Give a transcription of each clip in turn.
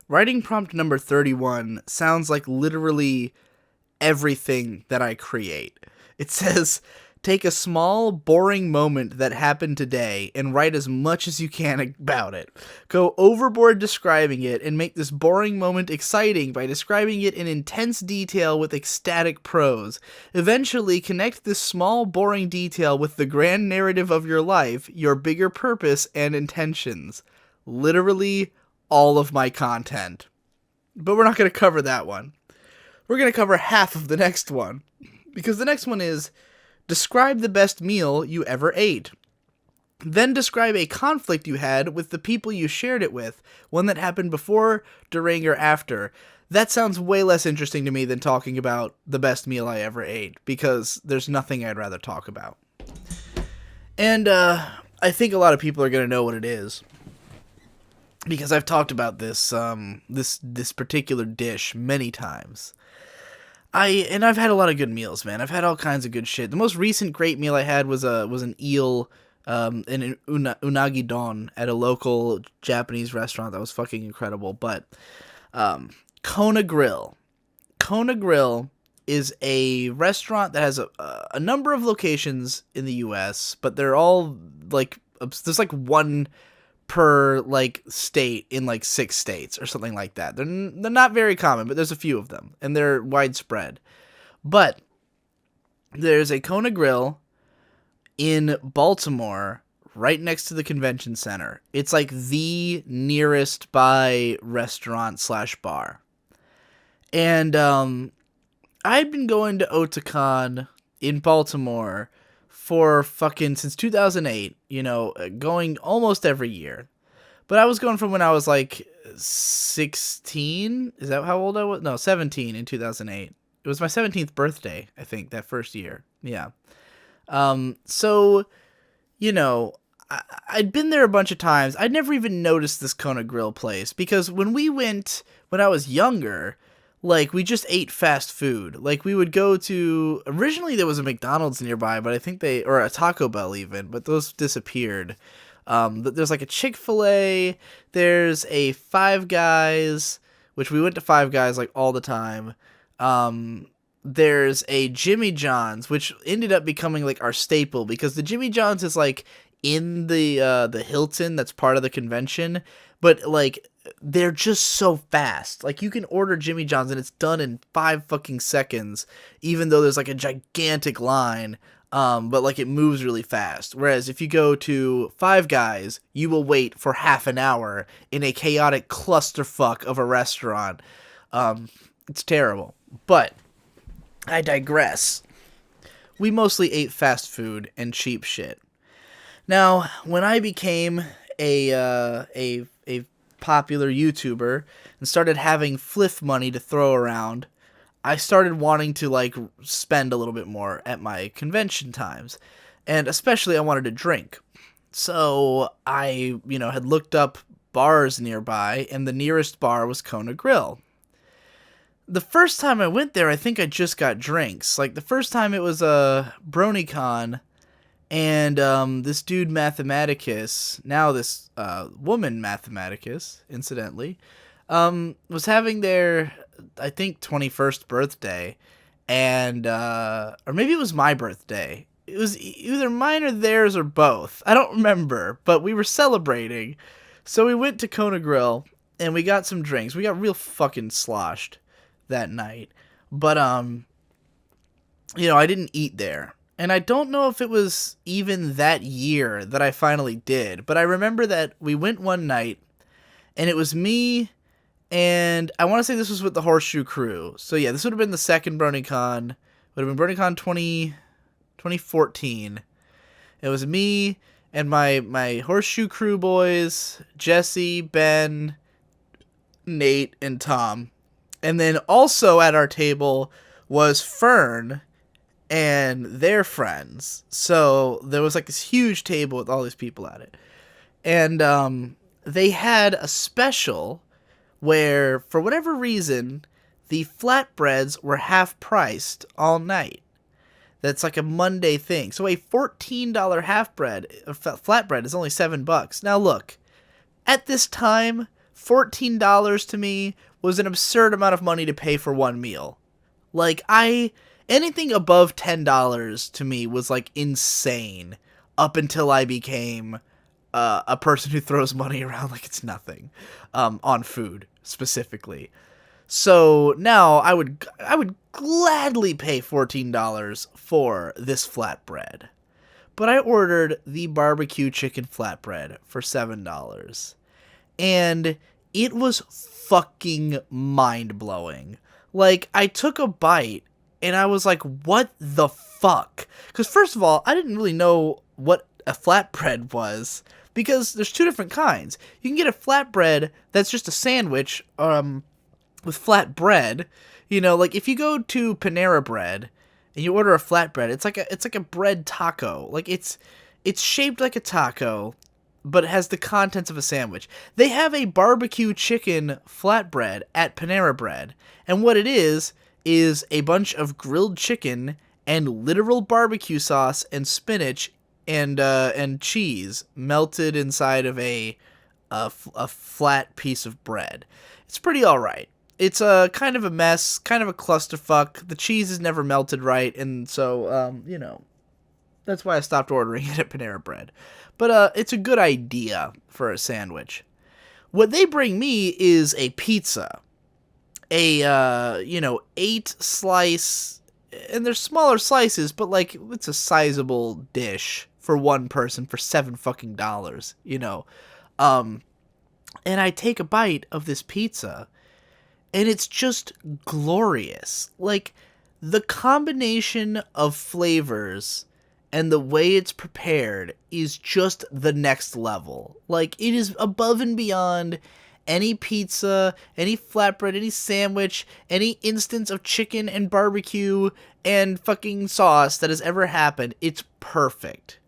Writing prompt number 31 sounds like literally everything that I create. It says, take a small, boring moment that happened today and write as much as you can about it. Go overboard describing it and make this boring moment exciting by describing it in intense detail with ecstatic prose. Eventually, connect this small, boring detail with the grand narrative of your life, your bigger purpose and intentions. Literally all of my content. But we're not going to cover that one. We're going to cover half of the next one. Because the next one is, describe the best meal you ever ate. Then describe a conflict you had with the people you shared it with, one that happened before, during, or after. That sounds way less interesting to me than talking about the best meal I ever ate, because there's nothing I'd rather talk about. And I think a lot of people are going to know what it is, because I've talked about this this particular dish many times. I've had a lot of good meals, man. I've had all kinds of good shit. The most recent great meal I had was an eel, an unagi don at a local Japanese restaurant that was fucking incredible. But Kona Grill. Kona Grill is a restaurant that has a number of locations in the U.S., but they're all like, there's like one per like state in like 6 states or something like that. They're not very common, but there's a few of them and they're widespread. But there's a Kona Grill in Baltimore right next to the convention center. It's like the nearest by restaurant / bar. And I've been going to Otakon in Baltimore for fucking since 2008, going almost every year. But I was going from when I was like 16. Is that how old I was? No, 17 in 2008. It was my 17th birthday, I think, that first year. Yeah. So, I'd been there a bunch of times. I'd never even noticed this Kona Grill place because when we went when I was younger, like, we just ate fast food. Like, we would go to... Originally, there was a McDonald's nearby, but I think or a Taco Bell even, but those disappeared. There's, like, a Chick-fil-A. There's a Five Guys, which we went to Five Guys, like, all the time. There's a Jimmy John's, which ended up becoming, like, our staple, because the Jimmy John's is, like, in the Hilton that's part of the convention, but, like... They're just so fast. Like, you can order Jimmy John's and it's done in 5 fucking seconds, even though there's like a gigantic line. But like, it moves really fast. Whereas if you go to Five Guys, you will wait for half an hour in a chaotic clusterfuck of a restaurant. It's terrible. But I digress. We mostly ate fast food and cheap shit. Now, when I became a popular YouTuber and started having fliff money to throw around, I started wanting to like spend a little bit more at my convention times, and especially I wanted to drink. So I, had looked up bars nearby, and the nearest bar was Kona Grill. The first time I went there, I think I just got drinks. Like, the first time it was a BronyCon, and this dude Mathematicus, now this woman Mathematicus, incidentally, was having their, I think, 21st birthday, and or maybe it was my birthday. It was either mine or theirs or both. I don't remember, but we were celebrating. So we went to Kona Grill, and we got some drinks. We got real fucking sloshed that night. But, I didn't eat there. And I don't know if it was even that year that I finally did, but I remember that we went one night, and it was me, and I want to say this was with the Horseshoe Crew. So yeah, this would have been the second BronyCon. Would have been BronyCon 2014. It was me and my Horseshoe Crew boys, Jesse, Ben, Nate, and Tom. And then also at our table was Fern and their friends. So there was like this huge table with all these people at it. And they had a special where, for whatever reason, the flatbreads were half priced all night. That's like a Monday thing. So a $14 flatbread is only $7. Now look, at this time, $14 to me was an absurd amount of money to pay for one meal. Like, anything above $10 to me was, like, insane up until I became a person who throws money around like it's nothing, on food, specifically. So now I would gladly pay $14 for this flatbread. But I ordered the barbecue chicken flatbread for $7. And it was fucking mind-blowing. Like, I took a bite, and I was like, what the fuck? Because first of all, I didn't really know what a flatbread was, because there's two different kinds. You can get a flatbread that's just a sandwich, with flat bread. You know, like, if you go to Panera Bread and you order a flatbread, it's like a bread taco. Like, it's shaped like a taco, but it has the contents of a sandwich. They have a barbecue chicken flatbread at Panera Bread, and what it is a bunch of grilled chicken and literal barbecue sauce and spinach and cheese melted inside of a flat piece of bread. It's pretty alright. It's a kind of a mess, kind of a clusterfuck. The cheese is never melted right, and so, you know, that's why I stopped ordering it at Panera Bread. But it's a good idea for a sandwich. What they bring me is a pizza. A, 8-slice, and they're smaller slices, but, like, it's a sizable dish for one person for $7 fucking dollars, you know. And I take a bite of this pizza, and it's just glorious. Like, the combination of flavors and the way it's prepared is just the next level. Like, it is above and beyond any pizza, any flatbread, any sandwich, any instance of chicken and barbecue and fucking sauce that has ever happened. It's perfect.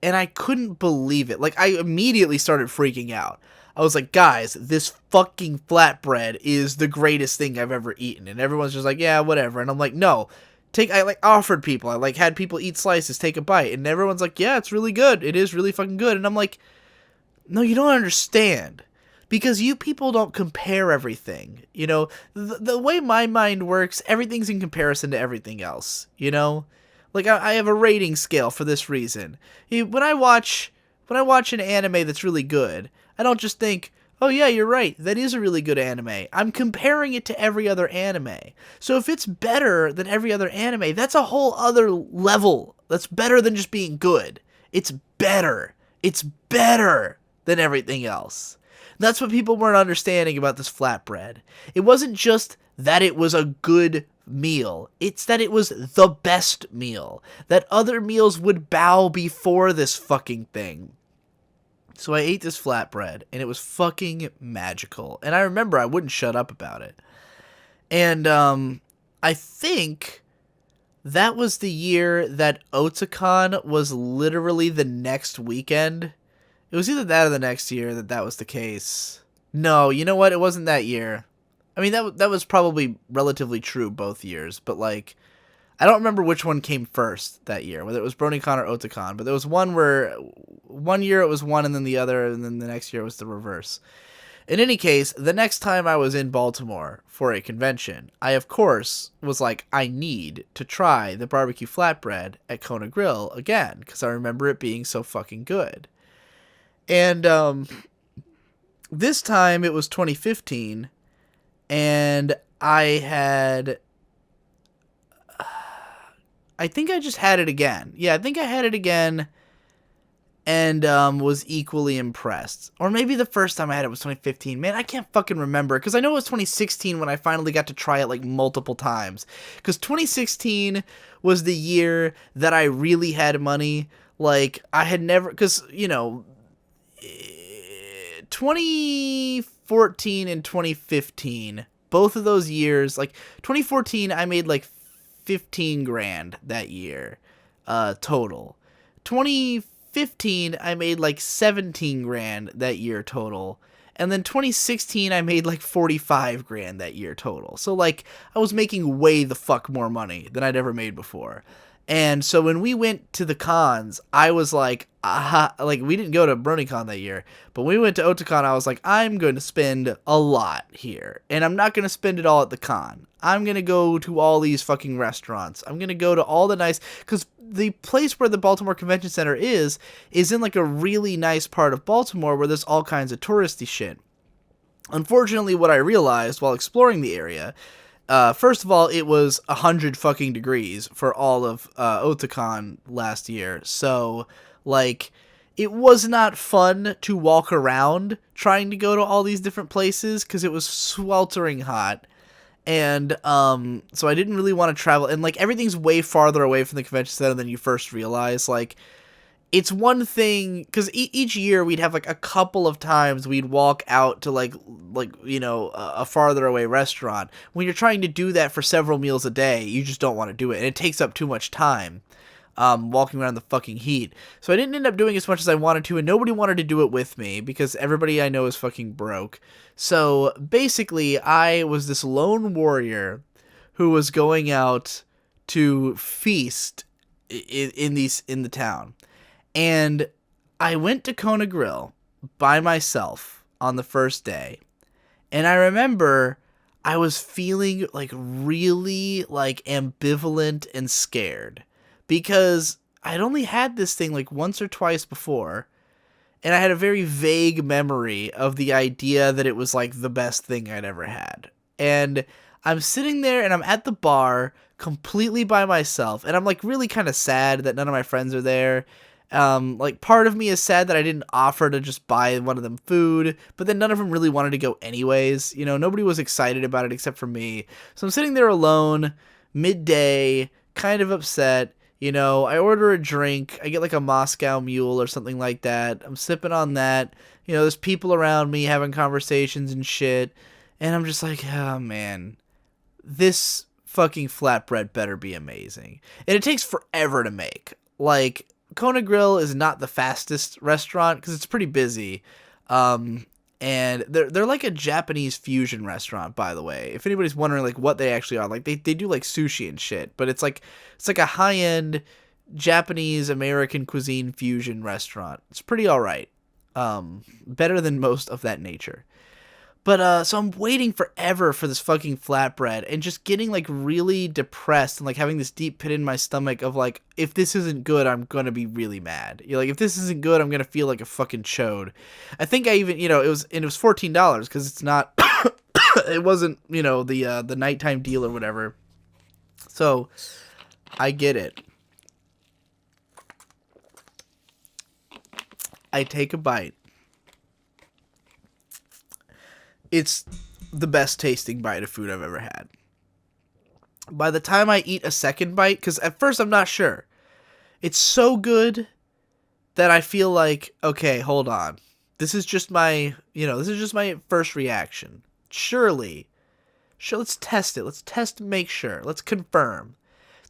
And I couldn't believe it. Like, I immediately started freaking out. I was like, guys, this fucking flatbread is the greatest thing I've ever eaten. And everyone's just like, yeah, whatever. And I'm like, no. I offered people. I had people eat slices, take a bite. And everyone's like, yeah, it's really good. It is really fucking good. And I'm like, no, you don't understand. Because you people don't compare everything. You know, the way my mind works, everything's in comparison to everything else. You know? Like, I have a rating scale for this reason. When I watch an anime that's really good, I don't just think, oh yeah, you're right, that is a really good anime. I'm comparing it to every other anime. So if it's better than every other anime, that's a whole other level. That's better than just being good. It's better. It's better than everything else. That's what people weren't understanding about this flatbread. It wasn't just that it was a good meal. It's that it was the best meal. That other meals would bow before this fucking thing. So I ate this flatbread, and it was fucking magical. And I remember I wouldn't shut up about it. And I think that was the year that Otakon was literally the next weekend. It was either that or the next year that was the case. No, you know what? It wasn't that year. I mean, that was probably relatively true both years, but, like, I don't remember which one came first that year, whether it was BronyCon or Otakon, but there was one where one year it was one and then the other, and then the next year was the reverse. In any case, the next time I was in Baltimore for a convention, I, of course, was like, I need to try the barbecue flatbread at Kona Grill again, because I remember it being so fucking good. And this time it was 2015, and I think I just had it again. Yeah, I think I had it again and was equally impressed. Or maybe the first time I had it was 2015. Man, I can't fucking remember, because I know it was 2016 when I finally got to try it, like, multiple times. Because 2016 was the year that I really had money. Like, I had never... Because, you know... 2014 and 2015, both of those years, like 2014, I made like 15 grand that year, total. 2015, I made like 17 grand that year total. And then 2016, I made like 45 grand that year total. So like, I was making way the fuck more money than I'd ever made before. And so when we went to the cons, I was like, aha, like we didn't go to BronyCon that year, but when we went to Otakon, I was like, I'm going to spend a lot here, and I'm not going to spend it all at the con. I'm going to go to all these fucking restaurants. I'm going to go to all the nice, because the place where the Baltimore Convention Center is in like a really nice part of Baltimore where there's all kinds of touristy shit. Unfortunately, what I realized while exploring the area, first of all, it was 100 fucking degrees for all of Otakon last year. So, like, it was not fun to walk around trying to go to all these different places because it was sweltering hot. And so I didn't really want to travel. And, like, everything's way farther away from the convention center than you first realize. Like, it's one thing because each year we'd have like a couple of times we'd walk out to like you know a farther away restaurant. When you're trying to do that for several meals a day, you just don't want to do it, and it takes up too much time walking around the fucking heat. So I didn't end up doing as much as I wanted to, and nobody wanted to do it with me because everybody I know is fucking broke. So basically I was this lone warrior who was going out to feast in the town. And I went to Kona Grill by myself on the first day. And I remember I was feeling like really like ambivalent and scared because I'd only had this thing like once or twice before. And I had a very vague memory of the idea that it was like the best thing I'd ever had. And I'm sitting there and I'm at the bar completely by myself. And I'm like really kind of sad that none of my friends are there. Like part of me is sad that I didn't offer to just buy one of them food, but then none of them really wanted to go anyways. You know, nobody was excited about it except for me. So I'm sitting there alone, midday, kind of upset. You know, I order a drink. I get like a Moscow Mule or something like that. I'm sipping on that. You know, there's people around me having conversations and shit. And I'm just like, oh man, this fucking flatbread better be amazing. And it takes forever to make. Like, Kona Grill is not the fastest restaurant because it's pretty busy. And they're like a Japanese fusion restaurant, by the way. If anybody's wondering like what they actually are, like they do like sushi and shit, but it's like a high-end Japanese American cuisine fusion restaurant. It's pretty all right. Better than most of that nature. But, so I'm waiting forever for this fucking flatbread and just getting, like, really depressed and, like, having this deep pit in my stomach of, like, if this isn't good, I'm gonna be really mad. You're like, if this isn't good, I'm gonna feel like a fucking chode. I think I even, you know, it was $14 because it's not, it wasn't, you know, the nighttime deal or whatever. So, I get it. I take a bite. It's the best tasting bite of food I've ever had. By the time I eat a second bite, because at first I'm not sure, it's so good that I feel like, okay, hold on. This is just my first reaction. Surely, let's test it. Let's test and make sure. Let's confirm.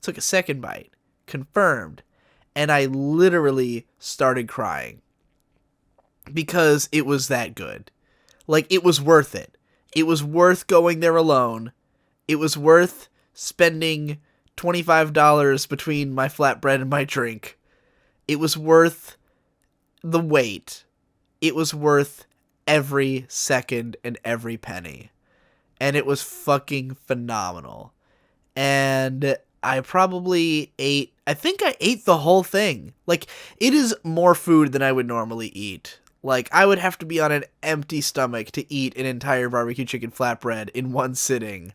Took a second bite. Confirmed. And I literally started crying. Because it was that good. Like, it was worth it. It was worth going there alone. It was worth spending $25 between my flatbread and my drink. It was worth the wait. It was worth every second and every penny. And it was fucking phenomenal. And I think I ate the whole thing. Like, it is more food than I would normally eat. Like, I would have to be on an empty stomach to eat an entire barbecue chicken flatbread in one sitting.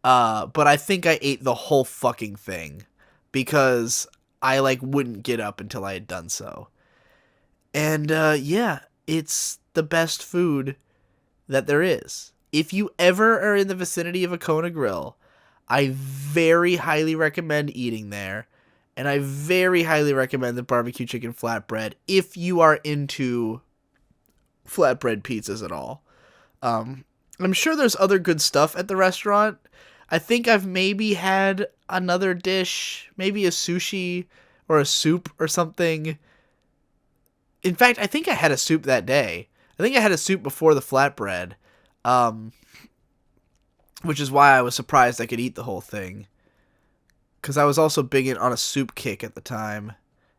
But I think I ate the whole fucking thing because I, like, wouldn't get up until I had done so. And, yeah, it's the best food that there is. If you ever are in the vicinity of a Kona Grill, I very highly recommend eating there. And I very highly recommend the barbecue chicken flatbread if you are into flatbread pizzas at all. I'm sure there's other good stuff at the restaurant. I think I've maybe had another dish, maybe a sushi or a soup or something. In fact, I think I had a soup that day. I think I had a soup before the flatbread, which is why I was surprised I could eat the whole thing. because I was also big on a soup kick at the time.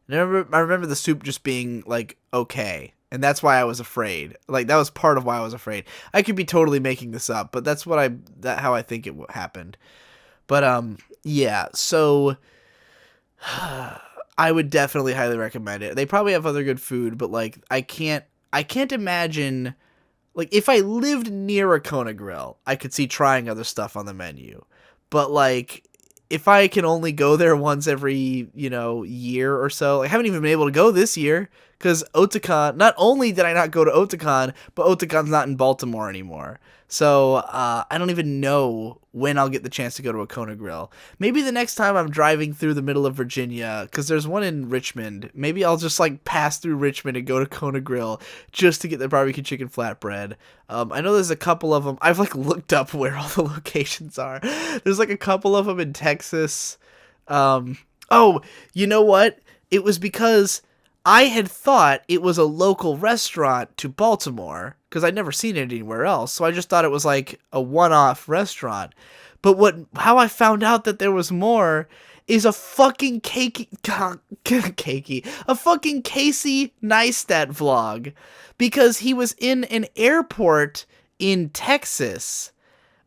And I remember the soup just being like okay, and that's why I was afraid. Like that was part of why I was afraid. I could be totally making this up, but that's how I think it happened. But yeah. So I would definitely highly recommend it. They probably have other good food, but like I can't imagine, like, if I lived near a Kona grill, I could see trying other stuff on the menu. But like if I can only go there once every, year or so, like, I haven't even been able to go this year because Otakon, not only did I not go to Otakon, but Otakon's not in Baltimore anymore. So I don't even know when I'll get the chance to go to a Kona Grill. Maybe the next time I'm driving through the middle of Virginia, because there's one in Richmond, maybe I'll just like pass through Richmond and go to Kona Grill just to get the barbecue chicken flatbread. I know there's a couple of them. I've like looked up where all the locations are. There's like a couple of them in Texas. Oh, you know what? It was because I had thought it was a local restaurant to Baltimore because I'd never seen it anywhere else. So I just thought it was like a one-off restaurant. But how I found out that there was more is a fucking a fucking Casey Neistat vlog, because he was in an airport in Texas.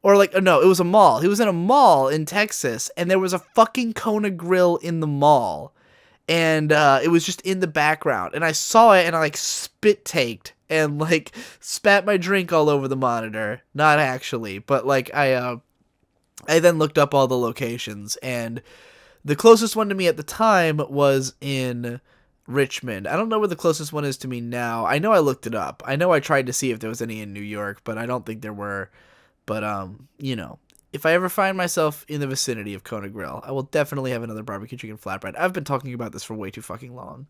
Or like, no, it was a mall. He was in a mall in Texas, and there was a fucking Kona grill in the mall. And it was just in the background. And I saw it, and I like spit taked and like spat my drink all over the monitor. Not actually, but like I then looked up all the locations, and the closest one to me at the time was in Richmond. I don't know where the closest one is to me now. I know I looked it up. I know I tried to see if there was any in New York, but I don't think there were. But, if I ever find myself in the vicinity of Kona Grill, I will definitely have another barbecue chicken flatbread. I've been talking about this for way too fucking long.